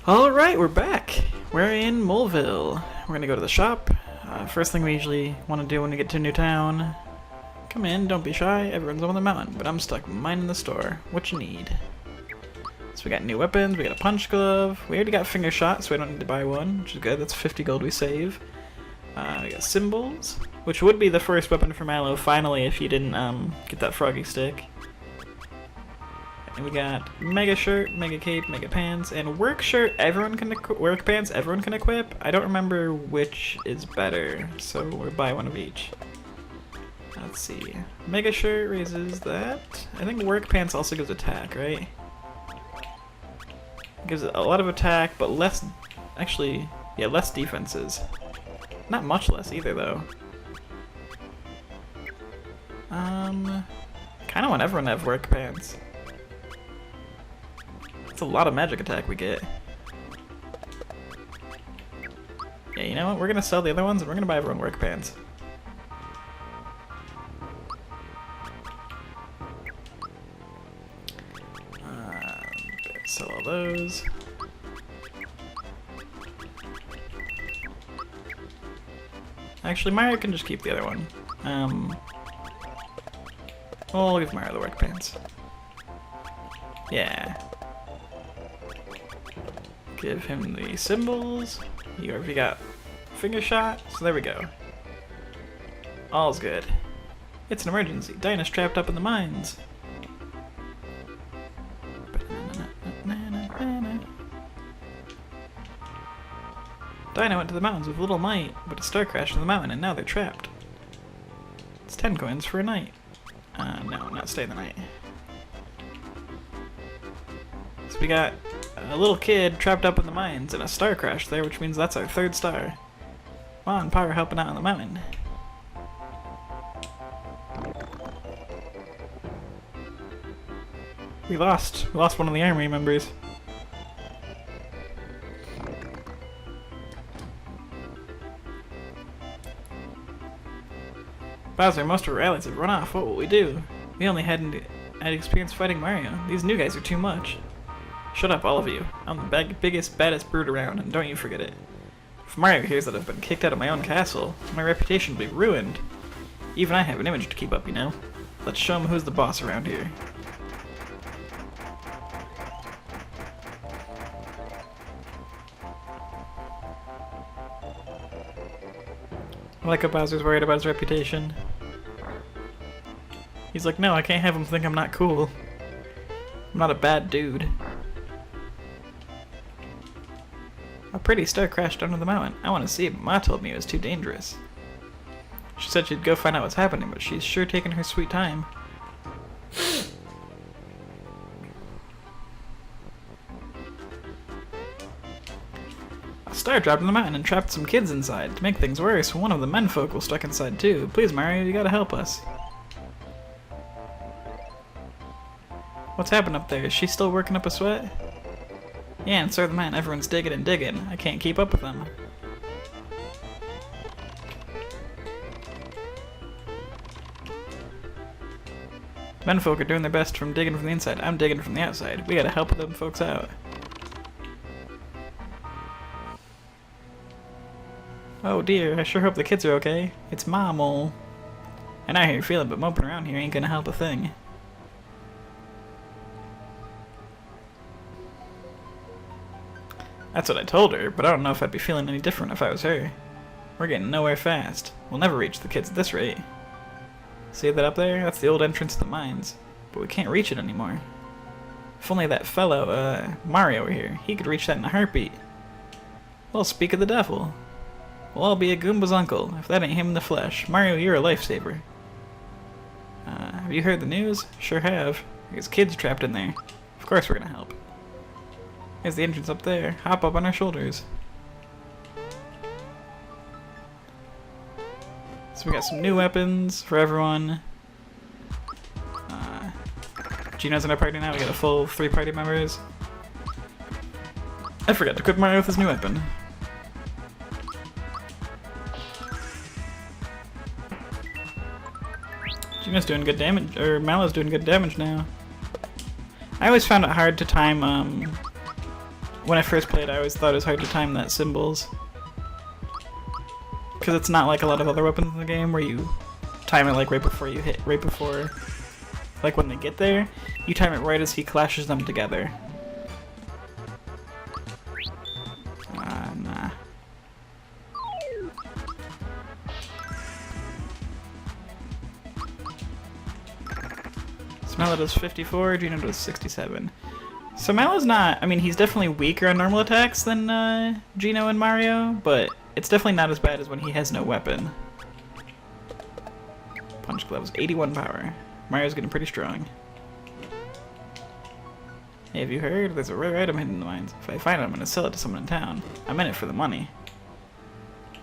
Alright, we're back. We're in Moleville. We're gonna go to the shop. First thing we usually want to do when we get to a new town. Come in, don't be shy, everyone's on the mountain, but I'm stuck minding the store. What you need? So we got new weapons, we got a punch glove, we already got finger shot, so we don't need to buy one, which is good. That's 50 gold we save. We got symbols, which would be the first weapon for Mallow, finally, if you didn't get that froggy stick. And we got mega shirt, mega cape, mega pants, and work shirt. Everyone can work pants. Everyone can equip. I don't remember which is better, so we'll buy one of each. Let's see. Mega shirt raises that. I think work pants also gives attack, right? Gives a lot of attack, but less. Actually, yeah, less defenses. Not much less either, though. Kind of want everyone to have work pants. That's a lot of magic attack we get. Yeah, you know what? We're gonna sell the other ones and we're gonna buy everyone work pants. Sell all those. Actually, Mario can just keep the other one. Well, I'll give Mario the work pants. Yeah. Give him the symbols. You already got finger shot, so there we go. All's good. It's an emergency. Dinah's trapped up in the mines. Dinah went to the mountains with little might, but a star crashed in the mountain and now they're trapped. It's 10 coins for a night. No, not stay the night. So we got a little kid trapped up in the mines and a star crashed there, which means that's our 3rd star. Come on, Pyre helping out on the mountain. We lost one of the army members. Bowser, most of our allies have run off. What will we do? We only had experience fighting Mario. These new guys are too much. Shut up, all of you. I'm the biggest, baddest brute around, and don't you forget it. If Mario hears that I've been kicked out of my own castle, my reputation will be ruined. Even I have an image to keep up, you know. Let's show him who's the boss around here. I like how Bowser's worried about his reputation. He's like, no, I can't have him think I'm not cool. I'm not a bad dude. A pretty star crashed under the mountain. I want to see it, but Ma told me it was too dangerous. She said she'd go find out what's happening, but she's sure taking her sweet time. A star dropped in the mountain and trapped some kids inside. To make things worse, one of the menfolk was stuck inside too. Please, Mario, you gotta help us. What's happened up there? Is she still working up a sweat? Yeah, and so the man, everyone's digging and digging. I can't keep up with them. Menfolk are doing their best from digging from the inside. I'm digging from the outside. We gotta help them folks out. Oh dear, I sure hope the kids are okay. It's Ma Mole. I know how you're feeling, but moping around here ain't gonna help a thing. That's what I told her, but I don't know if I'd be feeling any different if I was her. We're getting nowhere fast. We'll never reach the kids at this rate. See that up there? That's the old entrance to the mines. But we can't reach it anymore. If only that fellow, Mario were here, he could reach that in a heartbeat. Well, speak of the devil. We'll all be a Goomba's uncle, if that ain't him in the flesh. Mario, you're a lifesaver. Have you heard the news? Sure have. There's kids trapped in there. Of course we're gonna help. There's the entrance up there. Hop up on our shoulders. So we got some new weapons for everyone. Gino's in our party now. We got a full 3 party members. I forgot to equip Mario with his new weapon. Gino's doing good damage, or Mallow's doing good damage now. I always found it hard to time when I first played, I always thought it was hard to time that symbols. Because it's not like a lot of other weapons in the game where you time it like right before you hit, right before, like when they get there. You time it right as he clashes them together. Nah. Mallow does 54, Gino does 67. So Mallow's not, I mean, he's definitely weaker on normal attacks than Gino and Mario, but it's definitely not as bad as when he has no weapon. Punch gloves, 81 power. Mario's getting pretty strong. Hey, have you heard? There's a rare item hidden in the mines. If I find it, I'm gonna sell it to someone in town. I'm in it for the money.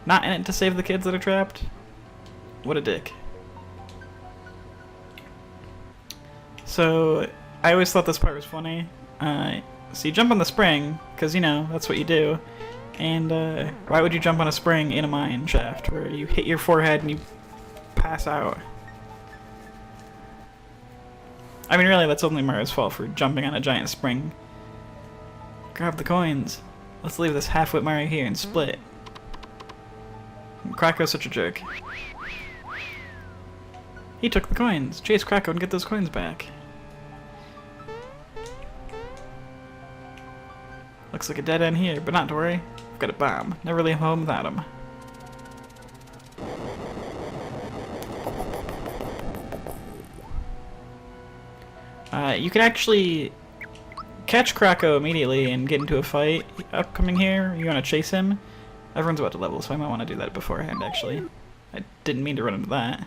Not in it to save the kids that are trapped? What a dick. So, I always thought this part was funny. So you jump on the spring, because, you know, that's what you do. And, why would you jump on a spring in a mine shaft, where you hit your forehead and you pass out? I mean, really, that's only Mario's fault for jumping on a giant spring. Grab the coins. Let's leave this half-wit Mario here and split. Krako's such a jerk. He took the coins. Chase Krako and get those coins back. Looks like a dead end here, but not to worry. I've got a bomb. Never leave home without him. You can actually catch Krako immediately and get into a fight upcoming here. You want to chase him? Everyone's about to level, so I might want to do that beforehand, actually. I didn't mean to run into that.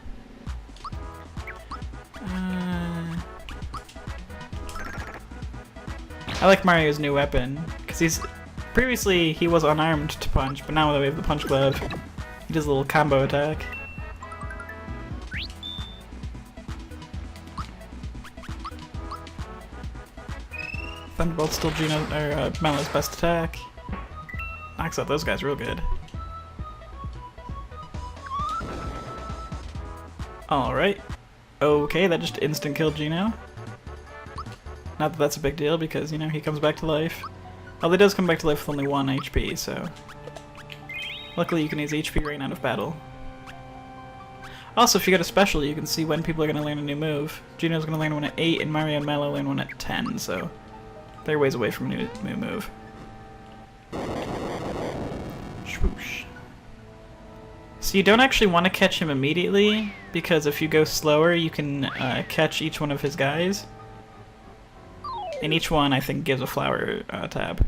I like Mario's new weapon, because previously he was unarmed to punch, but now that we have the punch glove, he does a little combo attack. Thunderbolt's still Mallow's best attack. Knocks out those guys real good. Alright. Okay, that just instant killed Gino. Not that that's a big deal, because, you know, he comes back to life. Although he does come back to life with only 1 HP, so... Luckily you can use HP rain out of battle. Also, if you get a special, you can see when people are going to learn a new move. Gino's going to learn one at 8, and Mario and Mallow learn one at 10, so... They're ways away from a new move. Swoosh. So you don't actually want to catch him immediately, because if you go slower, you can catch each one of his guys. And each one, I think, gives a flower tab.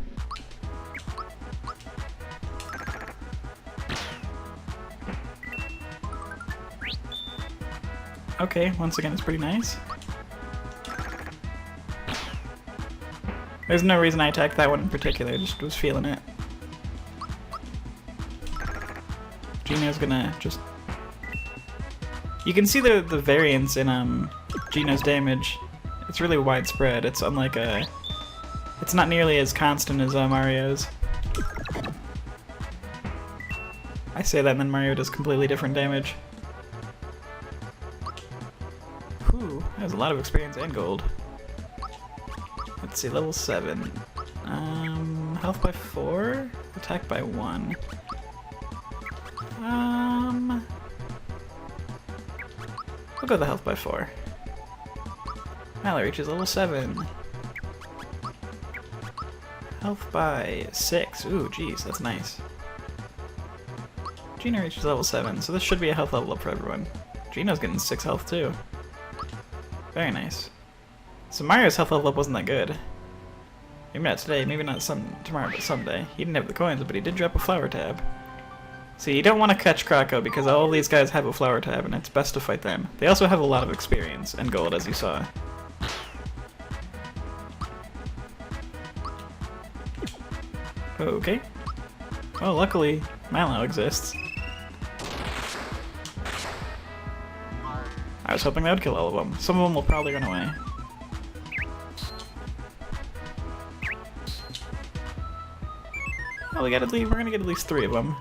Okay, once again, it's pretty nice. There's no reason I attacked that one in particular, I just was feeling it. Gino's gonna just... You can see the variance in Gino's damage. It's really widespread. It's unlike it's not nearly as constant as Mario's. I say that and then Mario does completely different damage. Whew, that was a lot of experience and gold. Let's see, level 7. Health by 4? Attack by 1. We'll go the health by 4. Mallow reaches level 7. Health by 6. Ooh, jeez, that's nice. Gino reaches level 7, so this should be a health level up for everyone. Gino's getting 6 health too. Very nice. So Mario's health level up wasn't that good. Maybe not today, maybe not tomorrow, but someday. He didn't have the coins, but he did drop a flower tab. So you don't want to catch Krako because all these guys have a flower tab and it's best to fight them. They also have a lot of experience and gold, as you saw. Okay. Well, luckily, Mallow exists. I was hoping that would kill all of them. Some of them will probably run away. Well, we're gonna get at least 3 of them.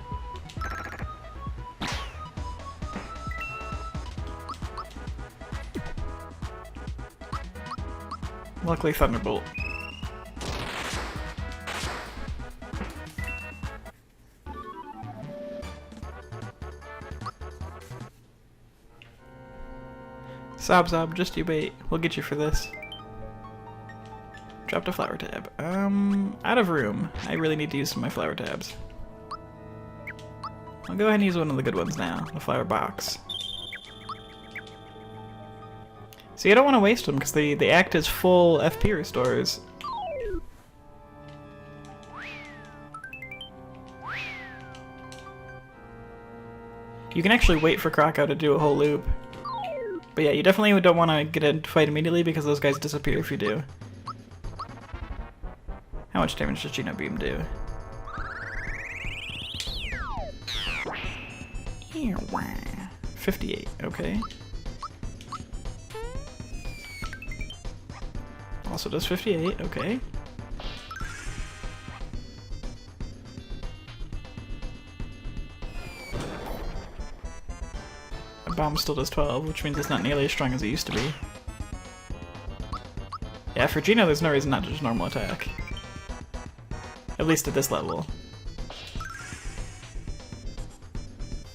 Luckily, Thunderbolt. Sob, just you wait. We'll get you for this. Dropped a flower tab. Out of room. I really need to use some of my flower tabs. I'll go ahead and use one of the good ones now. The flower box. See, I don't want to waste them because they act as full FP restores. You can actually wait for Krakow to do a whole loop. But yeah, you definitely don't want to get into fight immediately because those guys disappear if you do. How much damage does Geno Beam do? 58, okay. Also does 58, okay. A bomb still does 12, which means it's not nearly as strong as it used to be. Yeah, for Geno there's no reason not to just normal attack. At least at this level.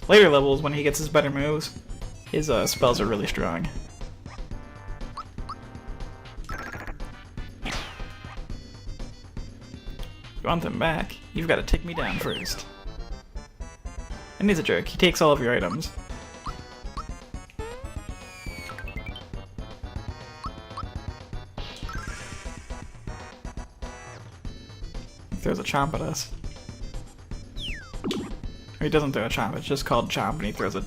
Later levels, when he gets his better moves, his spells are really strong. You want them back, you've got to take me down first. And he's a jerk, he takes all of your items. He throws a chomp at us. Or he doesn't throw a chomp, it's just called chomp, and he throws a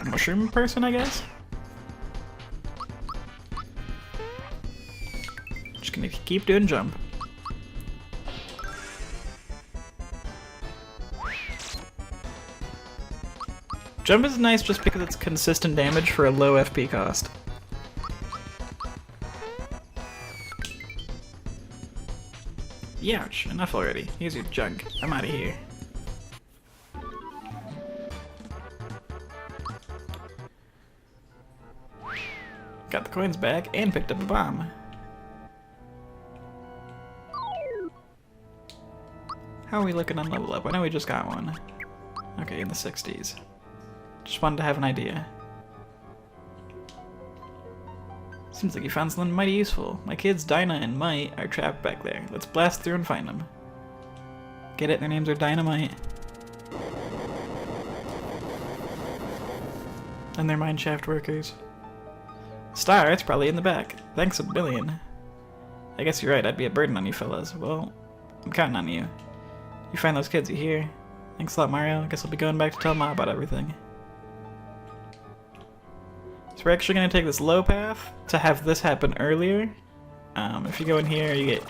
mushroom person, I guess? Just gonna keep doing jump. Jump is nice just because it's consistent damage for a low FP cost. Youch, enough already. Here's your junk. I'm out of here. Got the coins back and picked up a bomb. How are we looking on level up? I know we just got one. Okay, in the 60s. Just wanted to have an idea. Seems like you found something mighty useful. My kids Dinah and Might are trapped back there. Let's blast through and find them. Get it? Their names are Dynamite. And they're mineshaft workers. Star, it's probably in the back. Thanks a billion. I guess you're right, I'd be a burden on you fellas. Well, I'm counting on you. You find those kids, you hear? Thanks a lot, Mario. I guess I'll be going back to tell Ma about everything. So we're actually going to take this low path to have this happen earlier. If you go in here, you get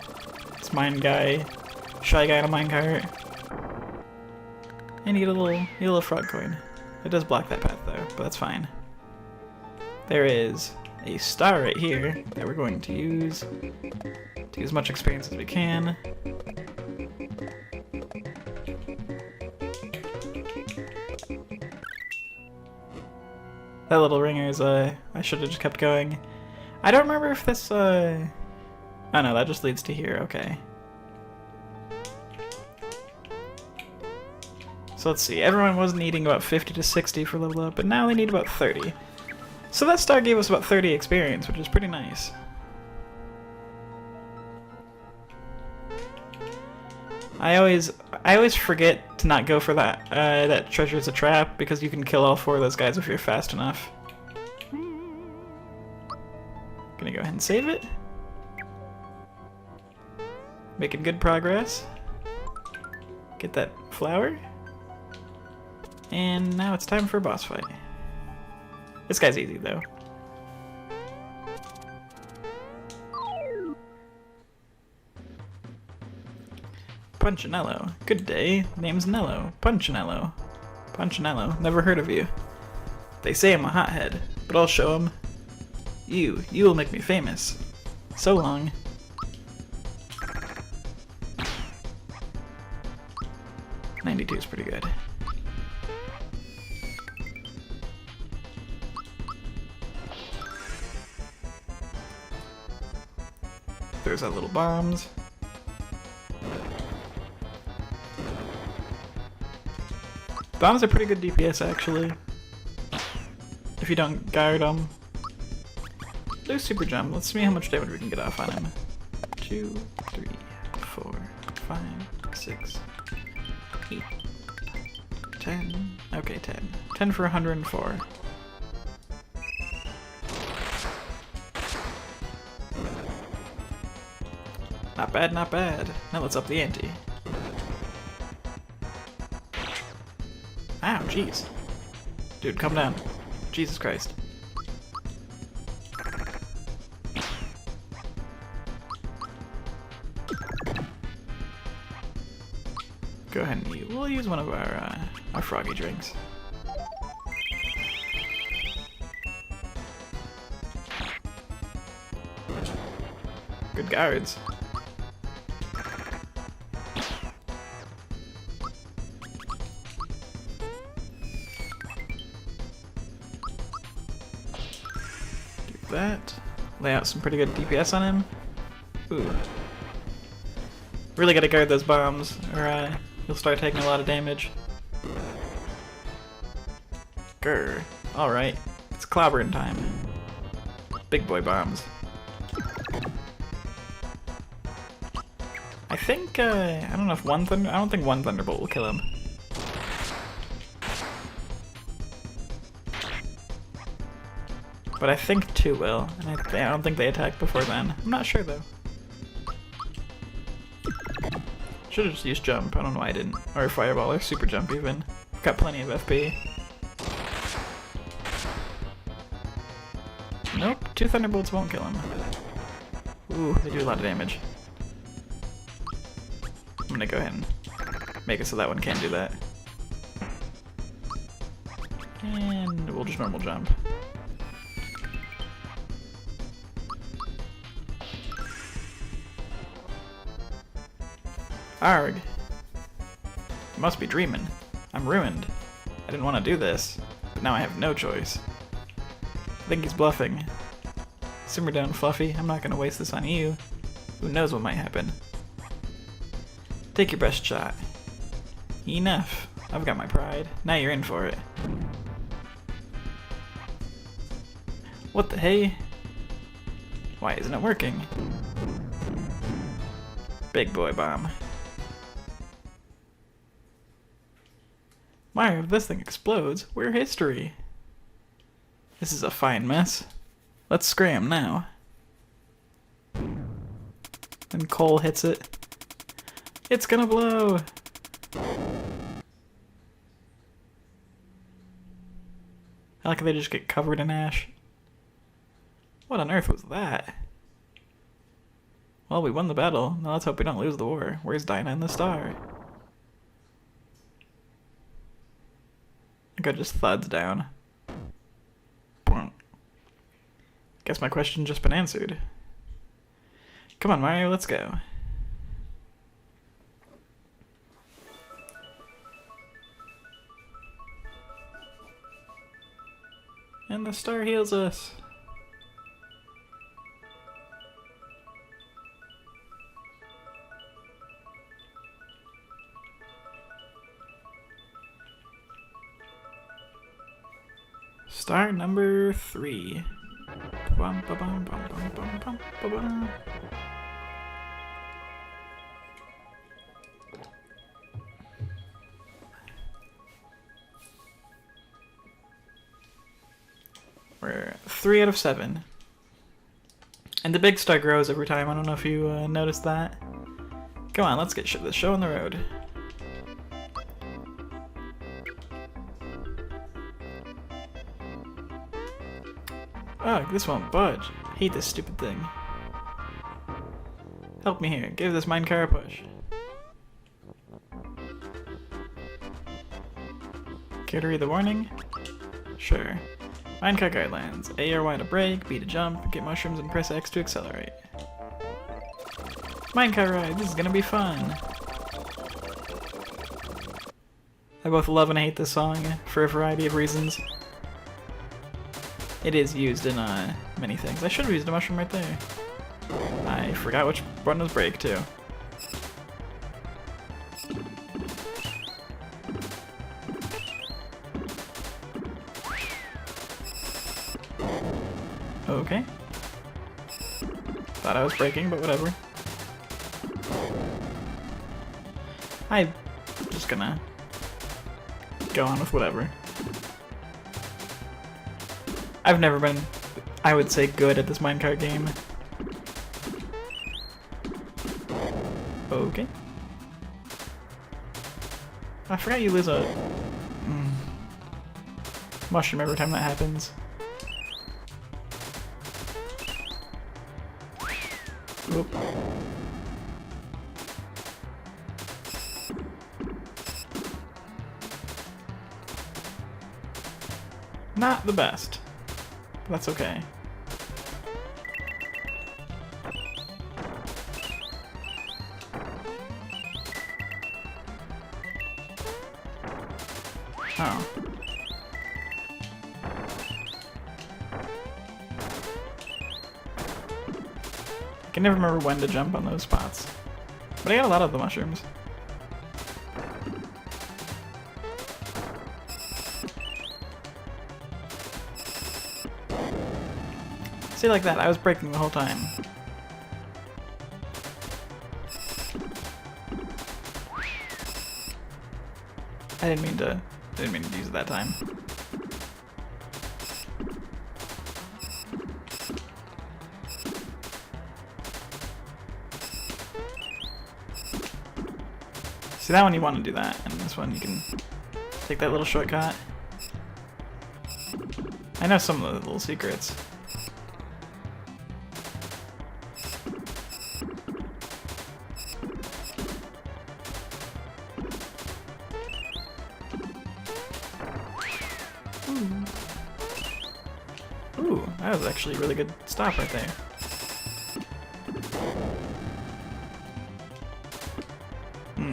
this mine guy, shy guy in a minecart. And you get a little frog coin. It does block that path though, but that's fine. There is a star right here that we're going to use to get as much experience as we can. That little ringer is, I should have just kept going. I don't remember if this, oh no, that just leads to here, okay. So let's see, everyone was needing about 50 to 60 for level up, but now they need about 30. So that star gave us about 30 experience, which is pretty nice. I always forget to not go for that, that treasure's a trap, because you can kill all 4 of those guys if you're fast enough. Gonna go ahead and save it. Making good progress. Get that flower. And now it's time for a boss fight. This guy's easy though. Punchinello. Good day. Name's Nello. Punchinello. Punchinello. Never heard of you. They say I'm a hothead, but I'll show 'em. You will make me famous. So long. '92 is pretty good. There's that little bombs. Bombs are pretty good DPS actually, if you don't guard them. Do super jump. Let's see how much damage we can get off on him. 2, 3, 4, 5, 6, 8, 10. Okay, 10. 10 for 104. Not bad, not bad. Now let's up the ante. Ow, jeez. Dude, calm down. Jesus Christ. Go ahead and we'll use one of our froggy drinks. Good guards. Do that. Lay out some pretty good DPS on him. Ooh. Really gotta guard those bombs, or he'll start taking a lot of damage. Grr. Alright. It's clobbering time. Big boy bombs. I think, I don't know if I don't think one Thunderbolt will kill him. But I think 2 will, and I don't think they attack before then. I'm not sure though. Should've just used jump, I don't know why I didn't. Or fireball, or super jump even. Got plenty of FP. Nope, 2 Thunderbolts won't kill him. Ooh, they do a lot of damage. I'm gonna go ahead and make it so that one can't do that. And we'll just normal jump. Arg. I must be dreaming. I'm ruined. I didn't want to do this, but now I have no choice. I think he's bluffing. Simmer down, Fluffy. I'm not gonna waste this on you. Who knows what might happen. Take your best shot. Enough. I've got my pride. Now you're in for it. What the hey? Why isn't it working? Big boy bomb. Mario, if this thing explodes, we're history. This is a fine mess. Let's scram now. Then Cole hits it. It's gonna blow! I like how they just get covered in ash. What on earth was that? Well, we won the battle. Now let's hope we don't lose the war. Where's Dinah and the star? I think I just thuds down. Guess my question just been answered. Come on, Mario, let's go. And the star heals us. Star number 3. Bum, ba, bum, bum, bum, bum, bum, ba, bum. We're 3 out of 7. And the big star grows every time. I don't know if you noticed that. Come on, let's get this show on the road. Ugh, this won't budge. Hate this stupid thing. Help me here. Give this minecart a push. Care to read the warning? Sure. Minecart guidelines. A or Y to brake, B to jump, get mushrooms and press X to accelerate. Minecart ride, this is gonna be fun! I both love and hate this song for a variety of reasons. It is used in many things. I should have used a mushroom right there. I forgot which one was brake too. Okay. Thought I was breaking, but whatever. I'm just gonna go on with whatever. I've never been, I would say, good at this minecart game. Okay. I forgot you lose a mushroom every time that happens. Oop. Not the best. But that's okay. Oh. I can never remember when to jump on those spots. But I got a lot of the mushrooms. See, like that, I was breaking the whole time. I didn't mean to use it that time. See, that one you want to do that, and this one you can take that little shortcut. I know some of the little secrets. Ooh, that was actually a really good stop right there.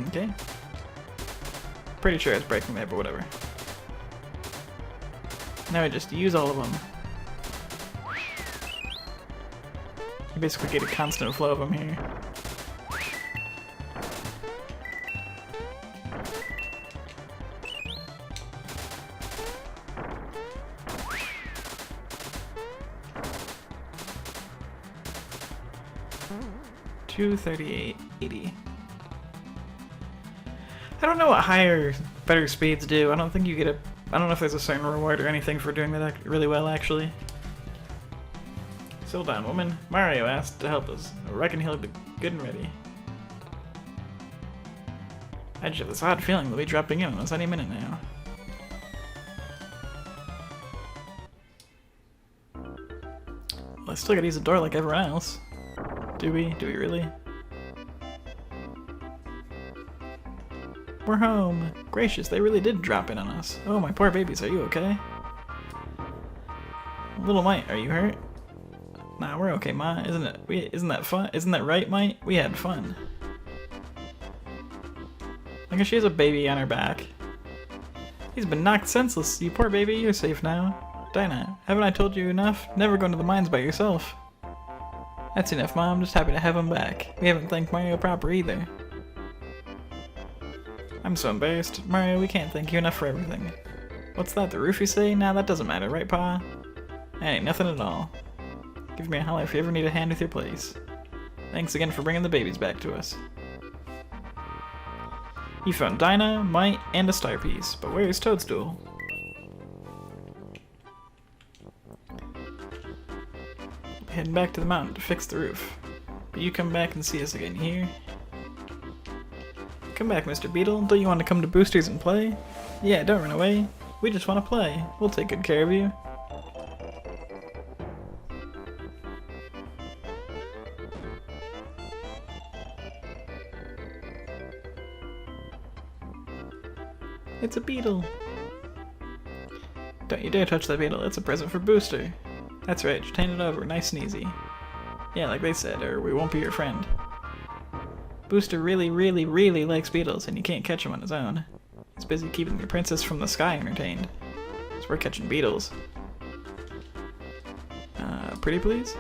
Okay. Pretty sure it's breaking there, but whatever. Now I just use all of them. You basically get a constant flow of them here. $238.80. I don't know what higher, better speeds do. I don't think you get a... I don't know if there's a certain reward or anything for doing that really well, actually. Settle down, woman. Mario asked to help us. I reckon he'll be good and ready. I just have this odd feeling they'll be dropping in on us any minute now. Well, I still gotta use the door like everyone else. Do we? Do we really? We're home! Gracious, they really did drop in on us. Oh, my poor babies, are you okay? Little Mite, are you hurt? Nah, we're okay, Ma. Isn't that fun? Isn't that right, Mite? We had fun. I guess she has a baby on her back. He's been knocked senseless. You poor baby, you're safe now. Dinah, haven't I told you enough? Never go into the mines by yourself. That's enough, Mom. Just happy to have him back. We haven't thanked Mario proper either. I'm so embarrassed. Mario, we can't thank you enough for everything. What's that, the roof you say? Nah, that doesn't matter, right, Pa? Hey, nothing at all. Give me a holler if you ever need a hand with your place. Thanks again for bringing the babies back to us. You found Dinah, Mite, and a star piece, but where's Toadstool? Heading back to the mountain to fix the roof. But you come back and see us again, you hear? Come back, Mr. Beetle. Don't you want to come to Boosters and play? Yeah, don't run away. We just want to play. We'll take good care of you. It's a beetle. Don't you dare touch that beetle. It's a present for Booster. That's right, just hand it over, nice and easy. Yeah, like they said, or we won't be your friend. Booster really, really, really likes beetles, and you can't catch him on his own. He's busy keeping the princess from the sky entertained. So we're catching beetles. Pretty please?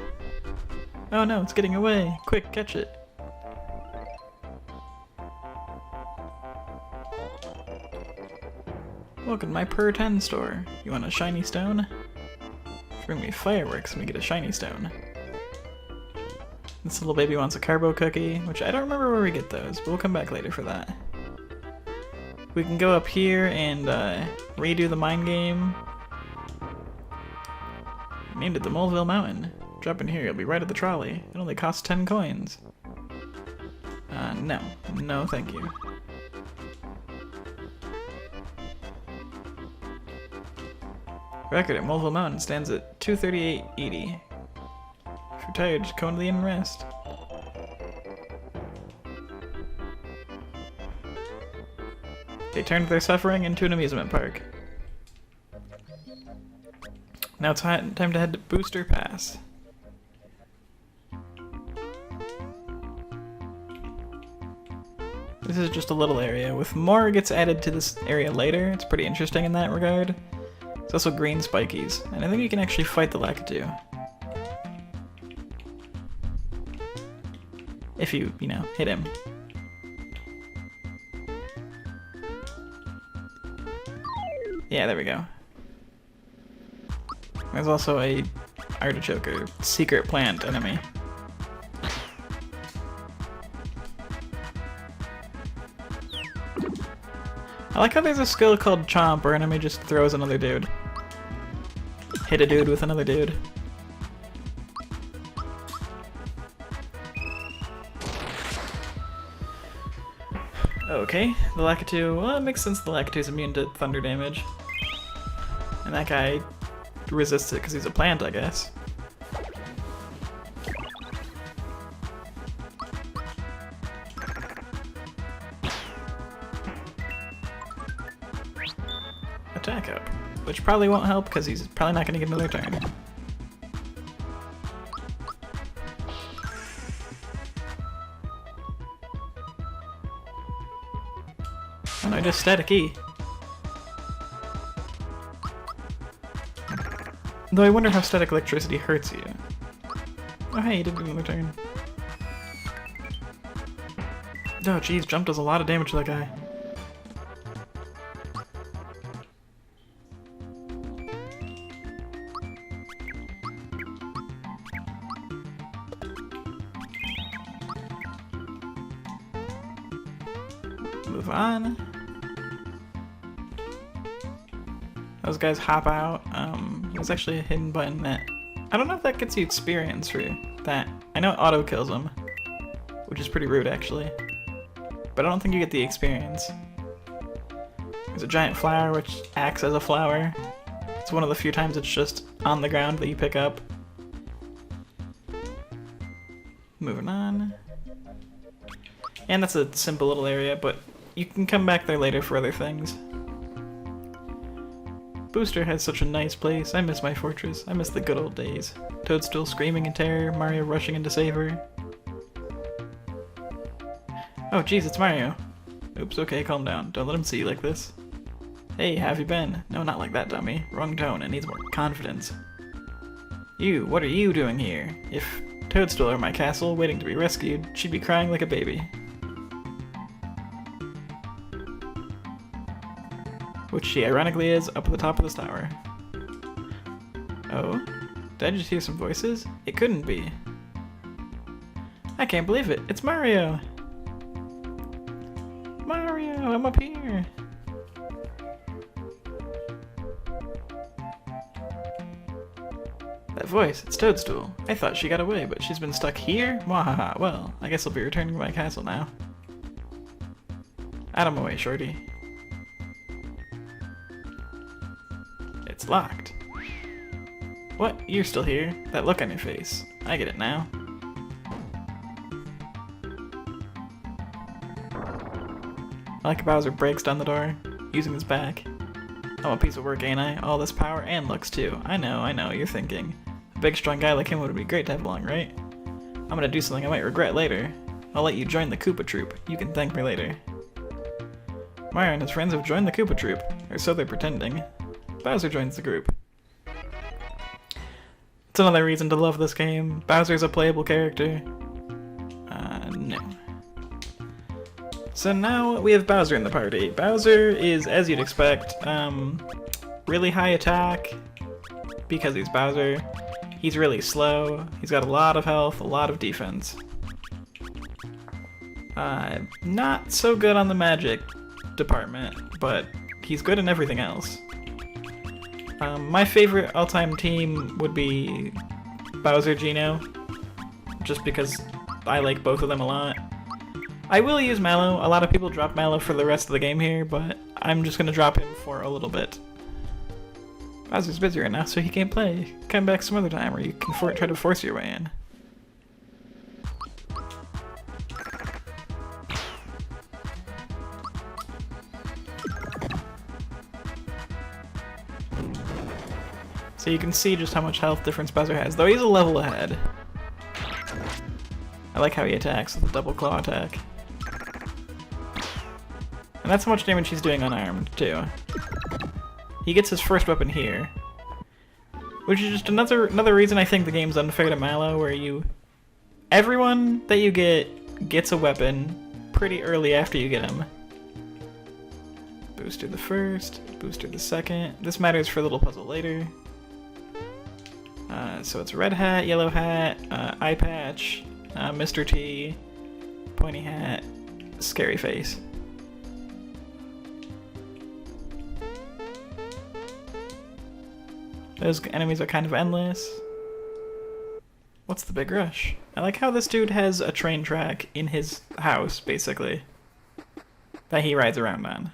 Oh no, it's getting away! Quick, catch it! Welcome to my per 10 store. You want a shiny stone? Bring me fireworks and we get a shiny stone. This little baby wants a carbo cookie, which I don't remember where we get those, but we'll come back later for that. We can go up here and redo the mine game. Named it the Moleville Mountain. Drop in here, you'll be right at the trolley. It only costs 10 coins. No. No, thank you. Record at Moleville Mountain stands at 238.80. If you're tired, just go into the inn and rest. They turned their suffering into an amusement park. Now it's time to head to Booster Pass. This is just a little area. With more gets added to this area later, it's pretty interesting in that regard. There's also green spikies, and I think you can actually fight the Lakitu. If you know, hit him. Yeah, there we go. There's also a artichoke or secret plant enemy. I like how there's a skill called Chomp where an enemy just throws another dude. Hit a dude with another dude. Okay, the Lakitu, well, it makes sense the Lakitu's immune to thunder damage. And that guy resists it because he's a plant, I guess. Attack up, which probably won't help because he's probably not going to get another turn. Oh no, just static E. Though I wonder how static electricity hurts you. Oh hey, you did get another turn. Oh jeez, jump does a lot of damage to that guy. Move on. Those guys hop out. There's actually a hidden button that... I don't know if that gets you experience for that. I know it auto kills them, which is pretty rude actually. But I don't think you get the experience. There's a giant flower which acts as a flower. It's one of the few times it's just on the ground that you pick up. Moving on. And that's a simple little area, but you can come back there later for other things. Booster has such a nice place. I miss my fortress. I miss the good old days. Toadstool screaming in terror, Mario rushing in to save her. Oh jeez, it's Mario. Oops, okay, calm down. Don't let him see you like this. Hey, how have you been? No, not like that, dummy. Wrong tone, it needs more confidence. You, what are you doing here? If Toadstool were my castle, waiting to be rescued, she'd be crying like a baby. Which she ironically is up at the top of this tower. Oh? Did I just hear some voices? It couldn't be. I can't believe it. It's Mario! Mario, I'm up here! That voice, it's Toadstool. I thought she got away, but she's been stuck here? Mwahaha, well, I guess I'll be returning to my castle now. Out of my way, shorty. It's locked. What? You're still here? That look on your face. I get it now. I like Bowser breaks down the door, using his back. I'm a piece of work, ain't I? All this power and looks too. I know, you're thinking. A big strong guy like him would be great to have along, right? I'm gonna do something I might regret later. I'll let you join the Koopa Troop. You can thank me later. Mario and his friends have joined the Koopa Troop, or so they're pretending. Bowser joins the group. It's another reason to love this game. Bowser's a playable character. No. So now we have Bowser in the party. Bowser is, as you'd expect, really high attack, because he's Bowser. He's really slow. He's got a lot of health, a lot of defense. Not so good on the magic department, but he's good in everything else. My favorite all-time team would be Bowser Geno, just because I like both of them a lot. I will use Mallow. A lot of people drop Mallow for the rest of the game here, but I'm just gonna drop him for a little bit. Bowser's busy right now, so he can't play. Come back some other time, or you can try to force your way in. So you can see just how much health difference Bowser has, though he's a level ahead. I like how he attacks with the double claw attack. And that's how much damage he's doing unarmed, too. He gets his first weapon here. Which is just another reason I think the game's unfair to Mallow, where everyone that you gets a weapon pretty early after you get him. Booster the first, booster the second. This matters for a little puzzle later. So it's red hat, yellow hat, eye patch, Mr. T, pointy hat, scary face. Those enemies are kind of endless. What's the big rush? I like how this dude has a train track in his house, basically, that he rides around on.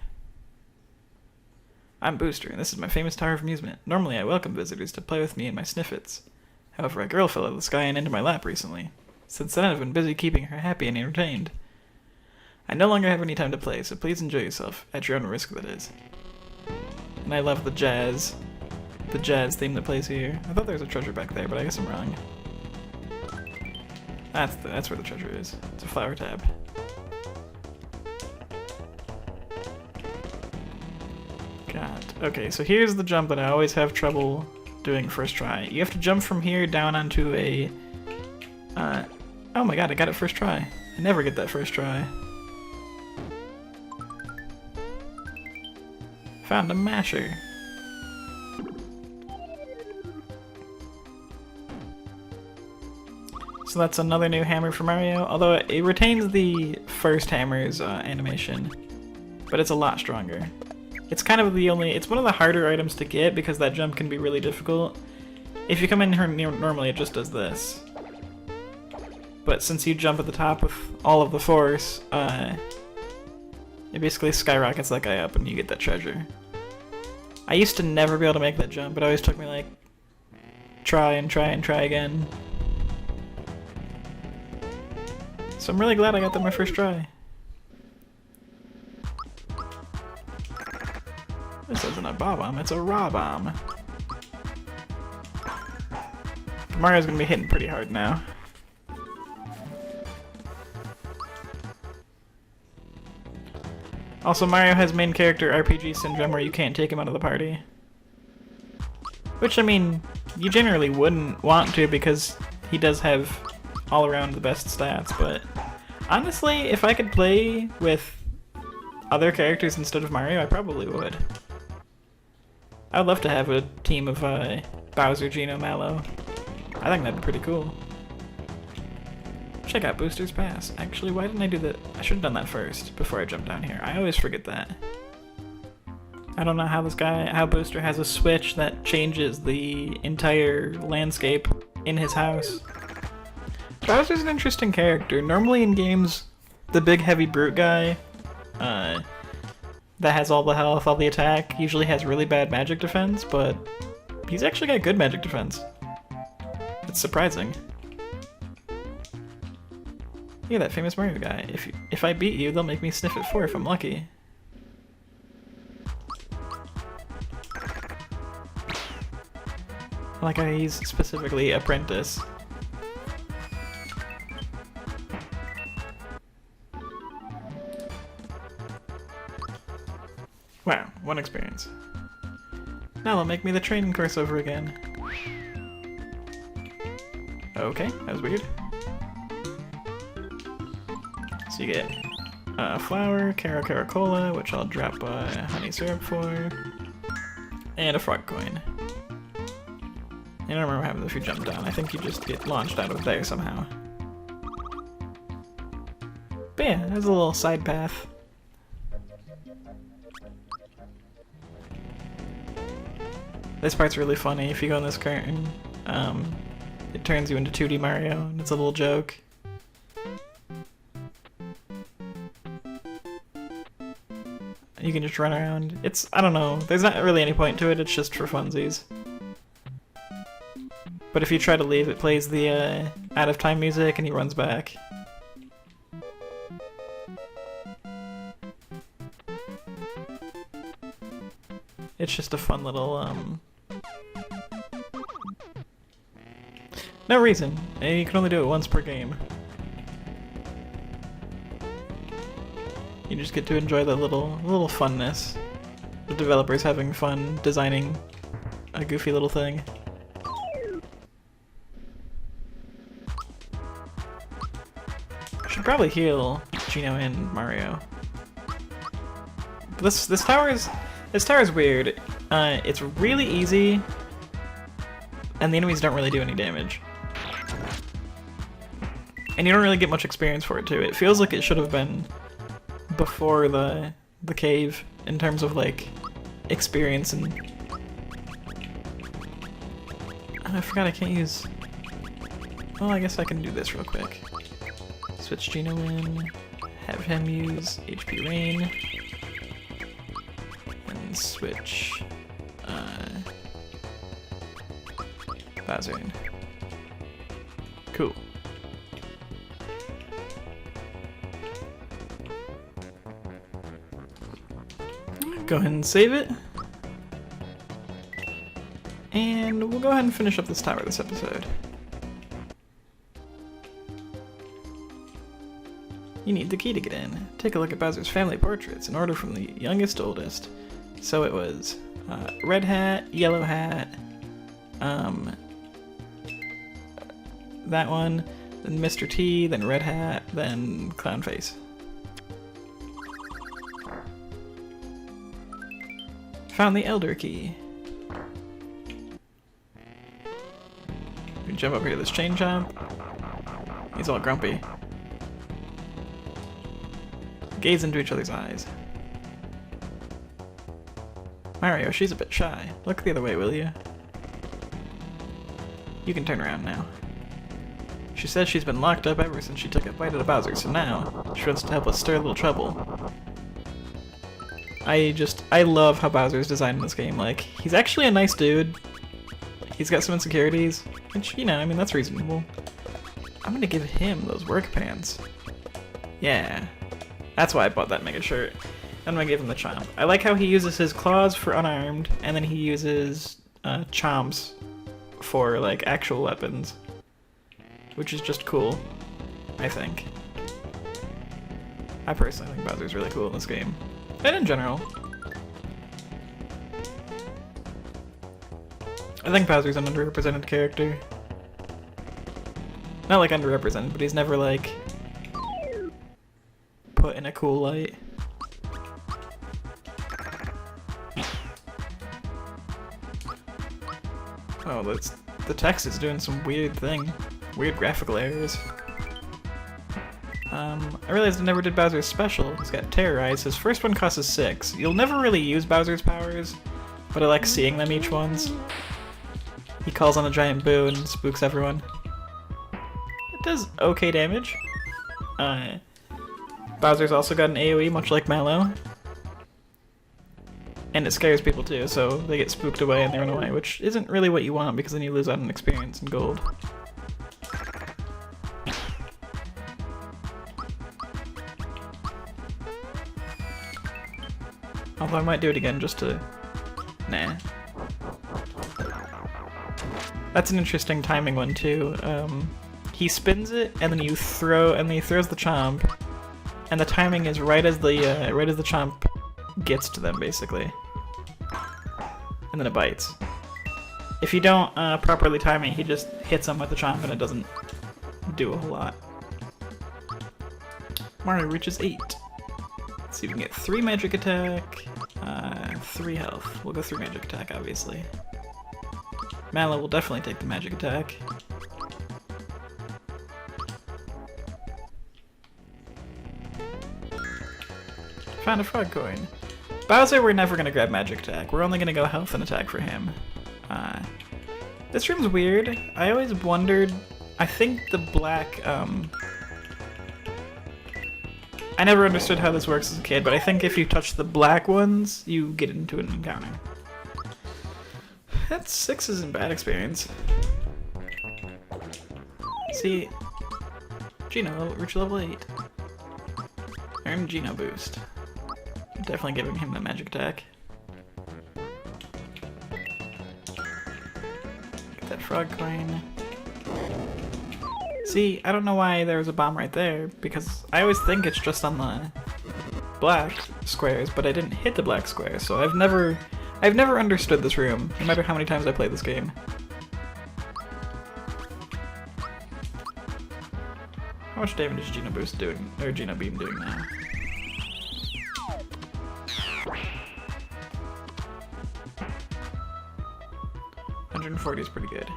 I'm Booster, and this is my famous tower of amusement. Normally I welcome visitors to play with me and my sniffets. However, a girl fell out of the sky and into my lap recently. Since then I've been busy keeping her happy and entertained. I no longer have any time to play, so please enjoy yourself, at your own risk that is. And I love the jazz theme that plays here. I thought there was a treasure back there, but I guess I'm wrong. That's where the treasure is. It's a flower tab. God. Okay, so here's the jump that I always have trouble doing first try. You have to jump from here down onto a... oh my god, I got it first try. I never get that first try. Found a masher. So that's another new hammer for Mario, although it retains the first hammer's animation, but it's a lot stronger. It's kind of it's one of the harder items to get because that jump can be really difficult. If you come in here normally, it just does this. But since you jump at the top with all of the force, it basically skyrockets that guy up and you get that treasure. I used to never be able to make that jump, it always took me like try and try and try again. So I'm really glad I got that my first try. This isn't a bob-omb, it's a raw-bomb. Mario's gonna be hitting pretty hard now. Also, Mario has main character RPG syndrome where you can't take him out of the party. Which, I mean, you generally wouldn't want to because he does have all around the best stats, but honestly, if I could play with other characters instead of Mario, I probably would. I'd love to have a team of Bowser, Geno, Mallow. I think that'd be pretty cool. Check out Booster's Pass. Actually, why didn't I do that? I should have done that first, before I jump down here. I always forget that. I don't know how how Booster has a switch that changes the entire landscape in his house. Bowser's an interesting character. Normally in games, the big heavy brute guy, that has all the health, all the attack, usually has really bad magic defense, but he's actually got good magic defense. It's surprising. Yeah, that famous Mario guy. If I beat you, they'll make me sniff it 4 if I'm lucky. I like how he's specifically apprentice. Wow, one experience. Now they'll make me the training course over again. Okay, that was weird. So you get flour, Caracola, which I'll drop honey syrup for, and a frog coin. I don't remember what happens if you jump down. I think you just get launched out of there somehow. But yeah, there's a little side path. This part's really funny. If you go in this curtain, it turns you into 2D Mario, and it's a little joke. You can just run around. It's, I don't know, there's not really any point to it, it's just for funsies. But if you try to leave, it plays the out of time music and he runs back. It's just a fun little, no reason. And you can only do it once per game. You just get to enjoy the little funness. The developers having fun designing a goofy little thing. Should probably heal Gino and Mario. This tower is weird. It's really easy, and the enemies don't really do any damage. And you don't really get much experience for it too. It feels like it should have been before the cave in terms of like experience and. Oh, I forgot I can't use. Well, I guess I can do this real quick. Switch Gino in, have him use HP Rain, and switch Bowser in. Cool. Go ahead and save it. And we'll go ahead and finish up this tower this episode. You need the key to get in. Take a look at Bowser's family portraits in order from the youngest to oldest. So it was red hat, yellow hat, that one, then Mr. T, then red hat, then clown face. Found the elder key. We jump over here to this chain chomp. He's all grumpy. Gaze into each other's eyes. Mario, she's a bit shy. Look the other way, will you? You can turn around now. She says she's been locked up ever since she took a bite out of Bowser, so now she wants to help us stir a little trouble. I love how Bowser's designed in this game. Like, he's actually a nice dude. He's got some insecurities, which, you know, I mean, that's reasonable. I'm gonna give him those work pants. Yeah. That's why I bought that mega shirt. I'm gonna give him the chomp. I like how he uses his claws for unarmed, and then he uses chomps for, like, actual weapons. Which is just cool, I think. I personally think Bowser's really cool in this game. And in general. I think Bowser's an underrepresented character. Not like underrepresented, but he's never like put in a cool light. Oh, the text is doing some weird thing. Weird graphical errors. I realized I never did Bowser's special. He's got Terrorize. His first one costs 6. You'll never really use Bowser's powers, but I like seeing them each ones. He calls on a giant boo and spooks everyone. It does okay damage. Bowser's also got an AoE, much like Mallow. And it scares people too, so they get spooked away and they run away, which isn't really what you want because then you lose out on experience and gold. Although I might do it again just to... Nah. That's an interesting timing one too. He spins it and then you throw, and then he throws the chomp, and the timing is right as the chomp gets to them basically, and then it bites. If you don't properly time it, he just hits them with the chomp and it doesn't do a whole lot. Mario reaches 8. Let's see if we can get 3 magic attack, 3 health. We'll go 3 magic attack, obviously. Mallow will definitely take the magic attack. Found a frog coin. Bowser, we're never gonna grab magic attack. We're only gonna go health and attack for him. This room's weird. I always wondered. I think the black. I never understood how this works as a kid, but I think if you touch the black ones, you get into an encounter. That 6 isn't bad experience. See, Geno reach level 8. Earn Geno boost. Definitely giving him the magic attack. Get that frog coin. See, I don't know why there was a bomb right there, because I always think it's just on the black squares, but I didn't hit the black squares, so I've never understood this room, no matter how many times I play this game. How much damage is Geno Boost doing, or Geno Beam doing now? $140 is pretty good.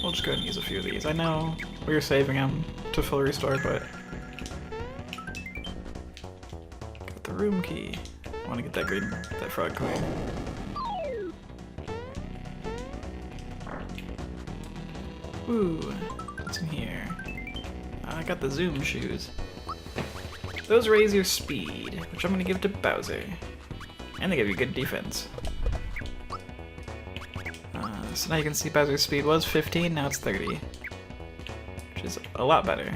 We'll just go ahead and use a few of these. I know we were saving them to full restore, but got the room key. I want to get that frog coin. Ooh, what's in here? I got the zoom shoes. Those raise your speed, which I'm gonna give to Bowser, and they give you good defense. So now you can see Bowser's speed was 15, now it's 30. Which is a lot better.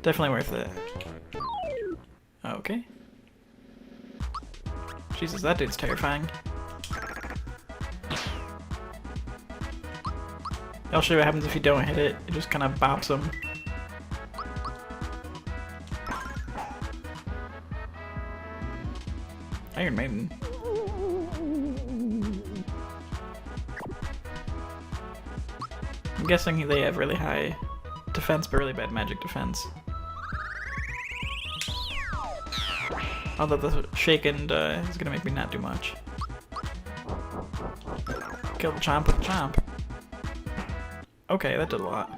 Definitely worth it. Okay. Jesus, that dude's terrifying. I'll show you what happens if you don't hit it. It just kind of bops him. Iron Maiden. I'm guessing they have really high defense, but really bad magic defense. Although the shaken is gonna make me not do much. Kill the chomp with the chomp. Okay, that did a lot.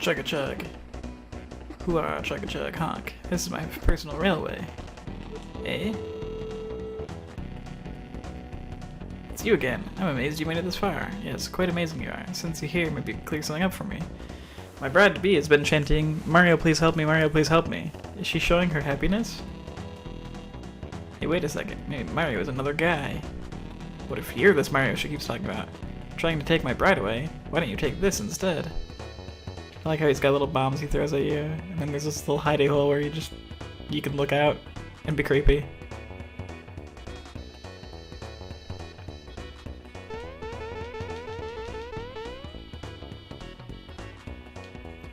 Chugga chug. Hooah, chugga chug, honk. This is my personal railway. Eh? It's you again. I'm amazed you made it this far. Yes, quite amazing you are. Since you're here, maybe you can clear something up for me. My bride-to-be has been chanting, Mario please help me, Mario please help me. Is she showing her happiness? Hey, wait a second. Maybe Mario is another guy. What if you're this Mario she keeps talking about? Trying to take my bride away? Why don't you take this instead? I like how he's got little bombs he throws at you, and then there's this little hidey hole where you can look out and be creepy.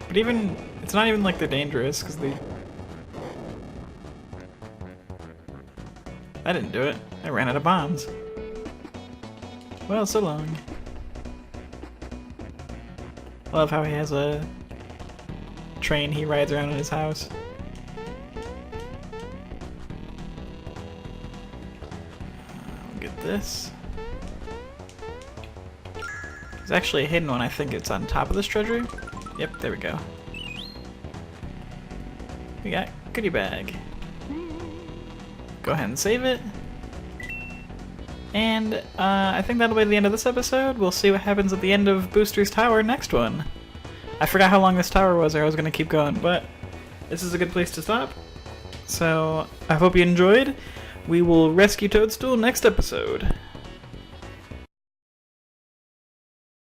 But even, it's not even like they're dangerous, because I didn't do it. I ran out of bombs. Well, so long. Love how he has a train he rides around in his house. Get this. There's actually a hidden one. I think it's on top of this treasure. Yep, there we go. We got goodie bag. Go ahead and save it. And I think that'll be the end of this episode. We'll see what happens at the end of Booster's Tower next one. I forgot how long this tower was, or I was going to keep going, but this is a good place to stop. So I hope you enjoyed. We will rescue Toadstool next episode.